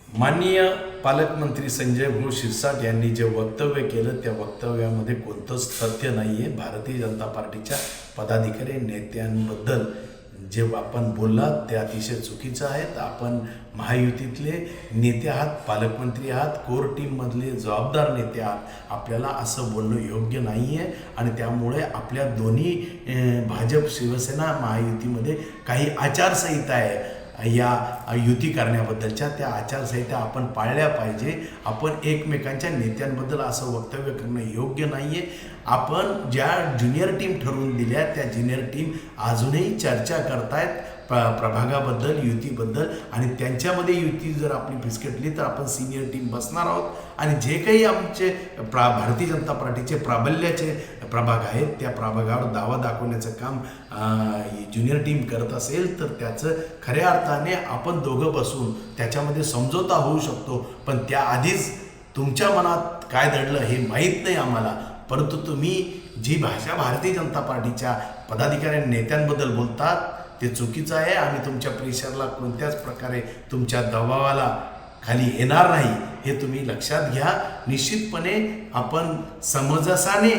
माननीय पालकमंत्री संजय भाऊ शिरसाट यांनी जे वक्तव्य केलं त्या वक्तव्यामध्ये कोणतंच तथ्य नाही आहे. भारतीय जनता पार्टीच्या पदाधिकारी नेत्यांबद्दल जे आपण बोललात ते अतिशय चुकीचं आहेत. आपण महायुतीतले नेते आहात, पालकमंत्री आहात, कोर टीममधले जबाबदार नेते आहात. आपल्याला असं बोलणं योग्य नाही आहे आणि त्यामुळे आपल्या दोन्ही भाजप शिवसेना महायुतीमध्ये काही आचारसंहिता आहे या युती करण्याबद्दलच्या. त्या आचारसंहिता आपण पाळल्या पाहिजे. आपण एकमेकांच्या नेत्यांबद्दल असं वक्तव्य करणं योग्य नाही आहे. आपण ज्या ज्युनियर टीम ठरवून दिल्या त्या ज्युनियर टीम अजूनही चर्चा करतायत प्रभागाबद्दल, युतीबद्दल, आणि त्यांच्यामध्ये युती जर आपली फिसकटली तर आपण सिनियर टीम बसणार आहोत आणि जे काही आमचे भारतीय जनता पार्टीचे प्राबल्याचे प्रभाग आहेत त्या प्रभागावर दावा दाखवण्याचं काम ज्युनियर टीम करत असेल तर त्याचं खऱ्या अर्थाने आपण दोघं बसून त्याच्यामध्ये समझोता होऊ शकतो. पण त्याआधीच तुमच्या मनात काय दडलं हे माहीत नाही आम्हाला, परंतु तुम्ही जी भाषा भारतीय जनता पार्टीच्या पदाधिकारी नेत्यांबद्दल बोलतात ते चुकीचं आहे. आम्ही तुमच्या प्रेशरला कोणत्याच प्रकारे तुमच्या दबावाला खाली येणार नाही हे तुम्ही लक्षात घ्या. निश्चितपणे आपण समंजसाने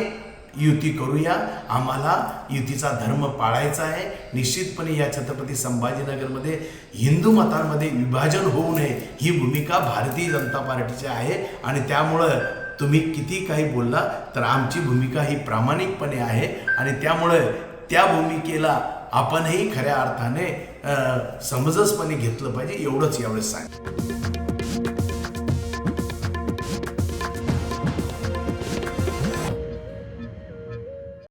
युती करूया. आम्हाला युतीचा धर्म पाळायचा आहे. निश्चितपणे या छत्रपती संभाजीनगरमध्ये हिंदू मतांमध्ये विभाजन होऊ नये ही भूमिका भारतीय जनता पार्टीची आहे आणि त्यामुळं तुम्ही किती काही बोलला तर आमची भूमिका ही प्रामाणिकपणे आहे आणि त्यामुळे त्या भूमिकेला आपणही खऱ्या अर्थाने समंजसपणे घेतलं पाहिजे. एवढंच यावेळेस सांग.